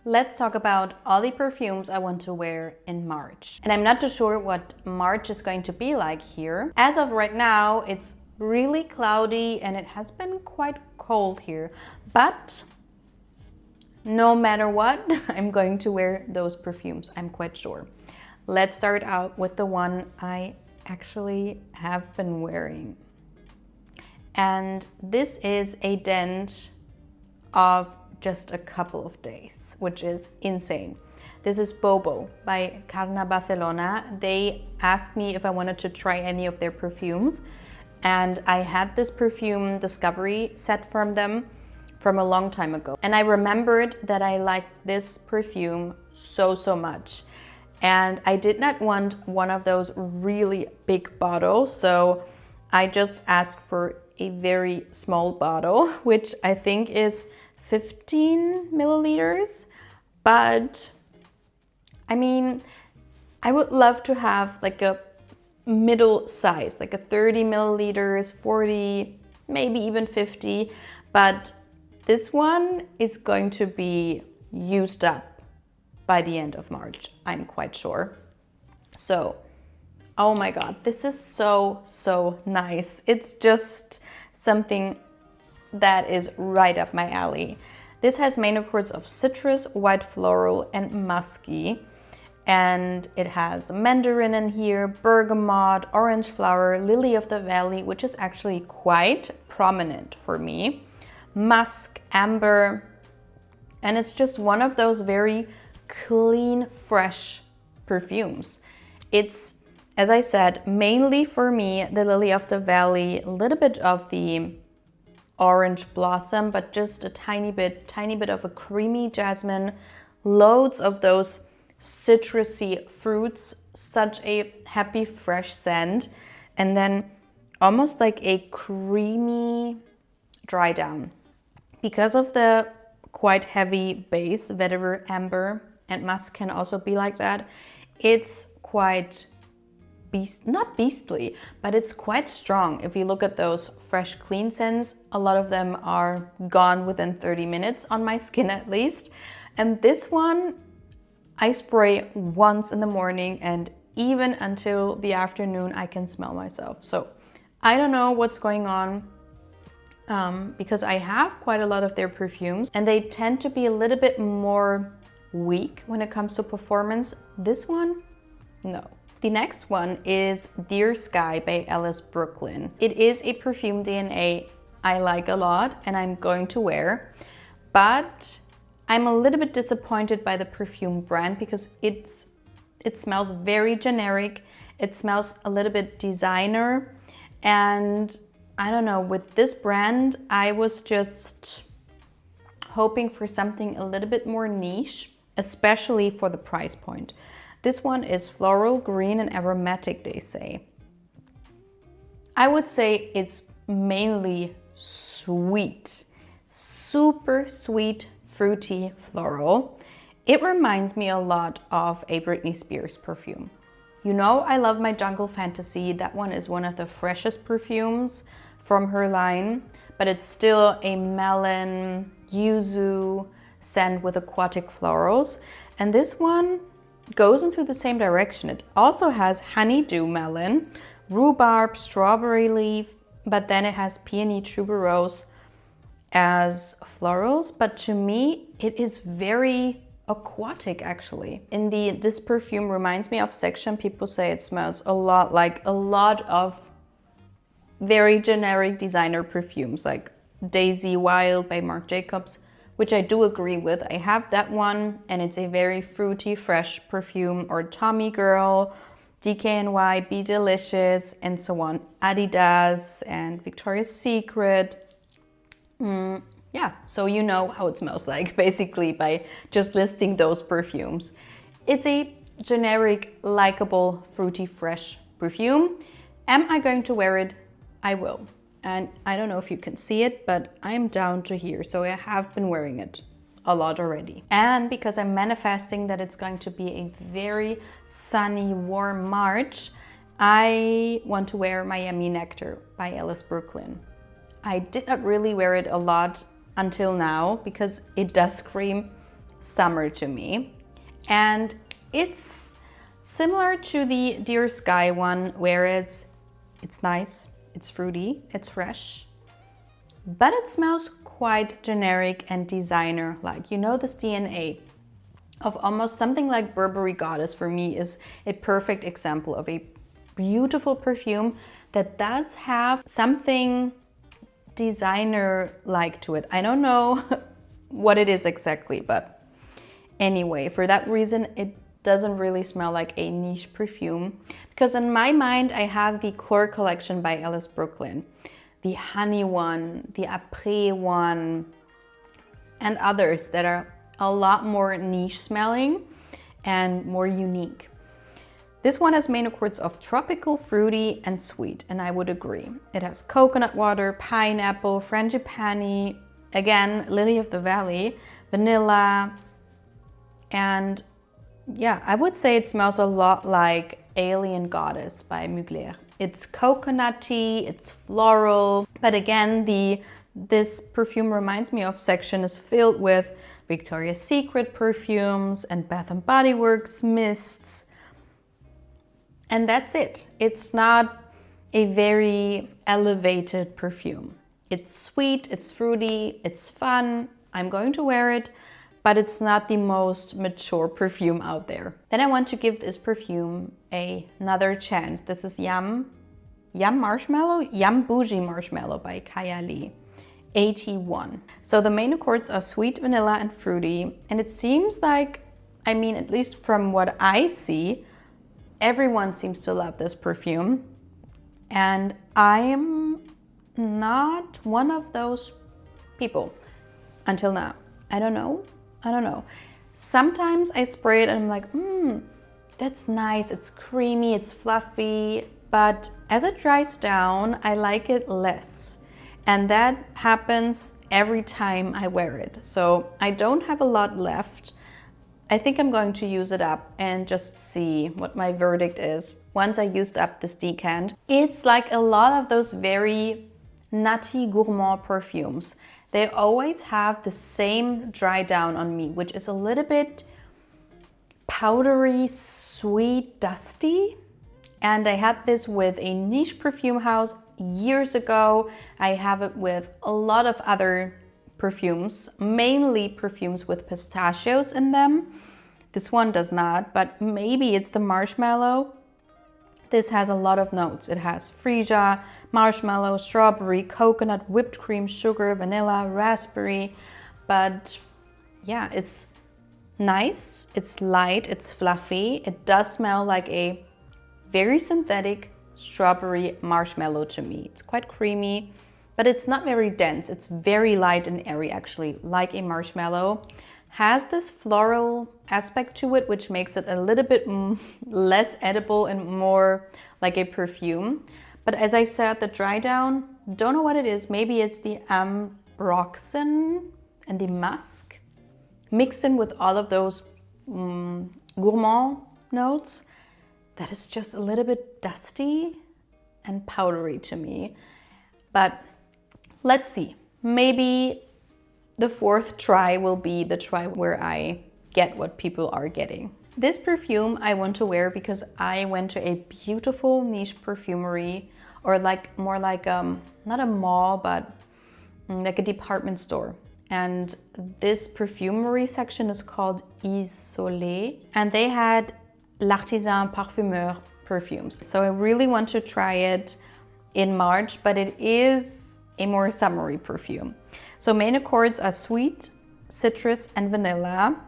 let's talk about all the perfumes I want to wear in March. And I'm not too sure what March is going to be like here. As of right now, it's really cloudy and it has been quite cold here. But no matter what, I'm going to wear those perfumes, I'm quite sure. Let's start out with the one I actually have been wearing. And this is a dent of just a couple of days, which is insane. This is Bo-Bo by Carner Barcelona. They asked me if I wanted to try any of their perfumes. And I had this perfume discovery set from them from a long time ago. And I remembered that I liked this perfume so much. And I did not want one of those really big bottles. So I just asked for a very small bottle, which I think is 15 milliliters. But I mean, I would love to have like a middle size, like a 30 milliliters, 40, maybe even 50. But this one is going to be used up by the end of March, I'm quite sure. So, oh my God, this is so nice. It's just something that is right up my alley. This has main accords of citrus, white floral, and musky. And it has mandarin in here, bergamot, orange flower, lily of the valley, which is actually quite prominent for me, musk, amber, and it's just one of those very clean, fresh perfumes. It's, as I said, mainly for me, the lily of the valley, a little bit of the orange blossom, but just a tiny bit of a creamy jasmine, loads of those citrusy fruits, such a happy, fresh scent, and then almost like a creamy dry down. Because of the quite heavy base, vetiver, amber, and musk can also be like that, it's quite not beastly, but it's quite strong. If you look at those fresh, clean scents, a lot of them are gone within 30 minutes on my skin at least. And this one, I spray once in the morning and even until the afternoon I can smell myself. So I don't know what's going on because I have quite a lot of their perfumes and they tend to be a little bit more weak when it comes to performance. This one, no. The next one is Dear Sky by Ellis Brooklyn. It is a perfume DNA I like a lot and I'm going to wear, but I'm a little bit disappointed by the perfume brand because it smells very generic. It smells a little bit designer. And I don't know, with this brand, I was just hoping for something a little bit more niche, especially for the price point. This one is floral, green, and aromatic, they say. I would say it's mainly sweet, super sweet, fruity floral. It reminds me a lot of a Britney Spears perfume. You know, I love my Jungle Fantasy. That one is one of the freshest perfumes from her line, but it's still a melon, yuzu scent with aquatic florals. And this one goes into the same direction. It also has honeydew melon, rhubarb, strawberry leaf, but then it has peony tuberose as florals. But to me, it is very aquatic actually. This perfume reminds me of Section. People say it smells a lot like a lot of very generic designer perfumes like Daisy Wild by Marc Jacobs, which I do agree with. I have that one and it's a very fruity, fresh perfume. Or Tommy Girl, DKNY, Be Delicious, and so on. Adidas and Victoria's Secret. Yeah, so you know how it smells like basically by just listing those perfumes. It's a generic, likable, fruity, fresh perfume. Am I going to wear it? I will. And I don't know if you can see it, but I'm down to here. So I have been wearing it a lot already. And because I'm manifesting that it's going to be a very sunny, warm March, I want to wear Miami Nectar by Ellis Brooklyn. I did not really wear it a lot until now because it does scream summer to me. And it's similar to the Dear Sky one, whereas it's nice, it's fruity, it's fresh, but it smells quite generic and designer-like. You know, this DNA of almost something like Burberry Goddess for me is a perfect example of a beautiful perfume that does have something designer-like to it. I don't know what it is exactly, but anyway, for that reason, it doesn't really smell like a niche perfume, because in my mind, I have the Core collection by Ellis Brooklyn, the Honey one, the Après one, and others that are a lot more niche smelling and more unique. This one has main accords of tropical, fruity, and sweet, and I would agree. It has coconut water, pineapple, frangipani, again, lily of the valley, vanilla, and yeah, I would say it smells a lot like Alien Goddess by Mugler. It's coconutty, it's floral, but again, this perfume reminds me of section is filled with Victoria's Secret perfumes and Bath & Body Works mists. And that's it. It's not a very elevated perfume. It's sweet, it's fruity, it's fun. I'm going to wear it, but it's not the most mature perfume out there. Then I want to give this perfume another chance. This is Yum Boujee Marshmallow by Kayali, 81. So the main accords are sweet, vanilla, and fruity. And it seems like, I mean, at least from what I see, everyone seems to love this perfume. And I am not one of those people until now. I don't know. Sometimes I spray it and I'm like, that's nice. It's creamy, it's fluffy. But as it dries down, I like it less. And that happens every time I wear it. So I don't have a lot left. I think I'm going to use it up and just see what my verdict is once I used up this decant. It's like a lot of those very nutty gourmand perfumes. They always have the same dry down on me, which is a little bit powdery, sweet, dusty. And I had this with a niche perfume house years ago. I have it with a lot of other perfumes, mainly perfumes with pistachios in them. This one does not, but maybe it's the Marshmallow. This has a lot of notes. It has freesia, marshmallow, strawberry, coconut, whipped cream, sugar, vanilla, raspberry. But yeah, it's nice, it's light, it's fluffy. It does smell like a very synthetic strawberry marshmallow to me. It's quite creamy, but it's not very dense. It's very light and airy, actually, like a marshmallow. Has this floral aspect to it, which makes it a little bit less edible and more like a perfume. But as I said, the dry down, don't know what it is. Maybe it's the ambroxan and the musk mixed in with all of those gourmand notes. That is just a little bit dusty and powdery to me. But let's see. Maybe the fourth try will be the try where I get what people are getting. This perfume I want to wear because I went to a beautiful niche perfumery, or like more like not a mall, but like a department store. And this perfumery section is called Isolé, and they had L'Artisan Parfumeur perfumes. So I really want to try it in March, but it is a more summery perfume. So main accords are sweet, citrus, and vanilla.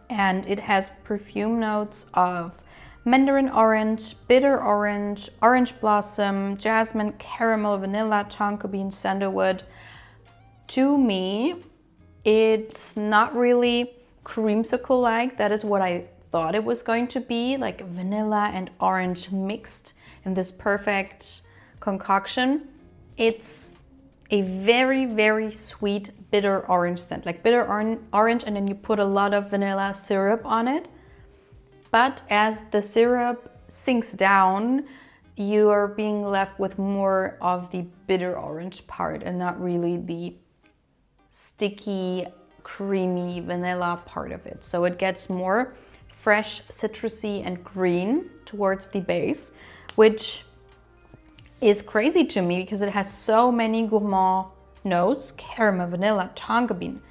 And it has perfume notes of mandarin orange, bitter orange, orange blossom, jasmine, caramel, vanilla, tonka bean, sandalwood. To me, it's not really creamsicle-like. That is what I thought it was going to be, like vanilla and orange mixed in this perfect concoction. It's a very, very sweet bitter orange scent, like bitter orange, and then you put a lot of vanilla syrup on it. But as the syrup sinks down, you are being left with more of the bitter orange part and not really the sticky creamy vanilla part of it. So it gets more fresh, citrusy and green towards the base, which is crazy to me because it has so many gourmand notes, caramel, vanilla, tonka bean.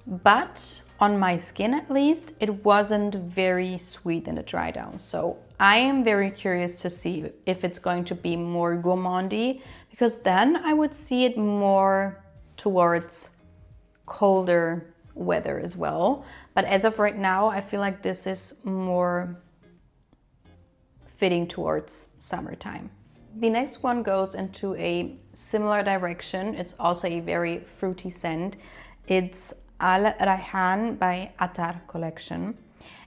But on my skin at least, it wasn't very sweet in the dry down. So I am very curious to see if it's going to be more gourmandy, because then I would see it more towards colder weather as well. But as of right now, I feel like this is more fitting towards summertime. The next one goes into a similar direction. It's also a very fruity scent. It's Al Rayhan by Attar collection.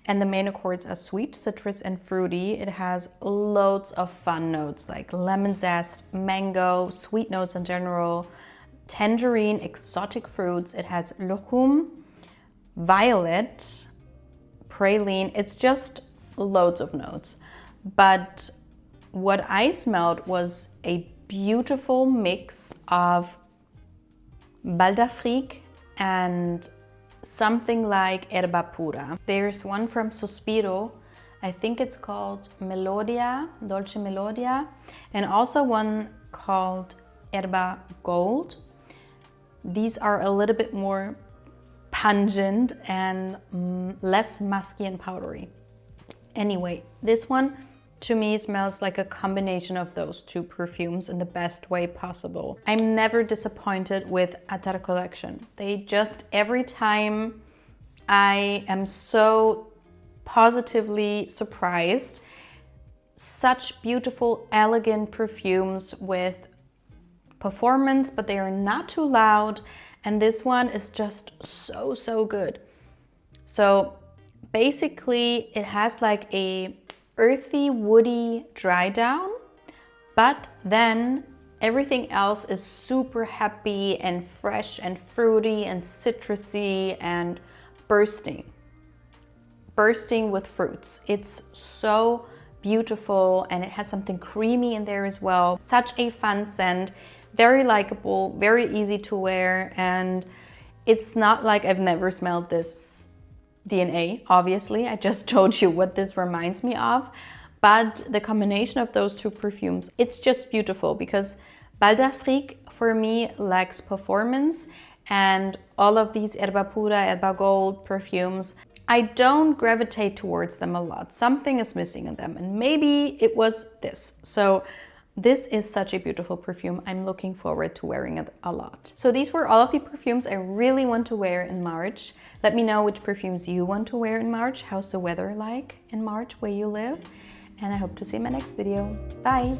And the main accords are sweet, citrus and fruity. It has loads of fun notes like lemon zest, mango, sweet notes in general, tangerine, exotic fruits. It has lucum, violet, praline. It's just loads of notes. But what I smelled was a beautiful mix of baldafrique and something like herba pura. There's one from Sospiro, I think it's called Melodia, Dolce Melodia, and also one called herba gold. These are a little bit more pungent and less musky and powdery. Anyway, this one to me smells like a combination of those two perfumes in the best way possible. I'm never disappointed with Attar collection. They just, every time I am so positively surprised. Such beautiful, elegant perfumes with performance, but they are not too loud. And this one is just so good. So basically it has like a earthy, woody dry down, but then everything else is super happy and fresh and fruity and citrusy and bursting with fruits. It's so beautiful, and it has something creamy in there as well. Such a fun scent, very likable, very easy to wear, and it's not like I've never smelled this DNA, obviously. I just told you what this reminds me of, but the combination of those two perfumes, it's just beautiful, because Baldafrique for me lacks performance, and all of these herba pura, herba gold perfumes, I don't gravitate towards them a lot. Something is missing in them, and maybe it was this. So this is such a beautiful perfume. I'm looking forward to wearing it a lot. So these were all of the perfumes I really want to wear in March. Let me know which perfumes you want to wear in March. How's the weather like in March where you live? And I hope to see you in my next video. Bye!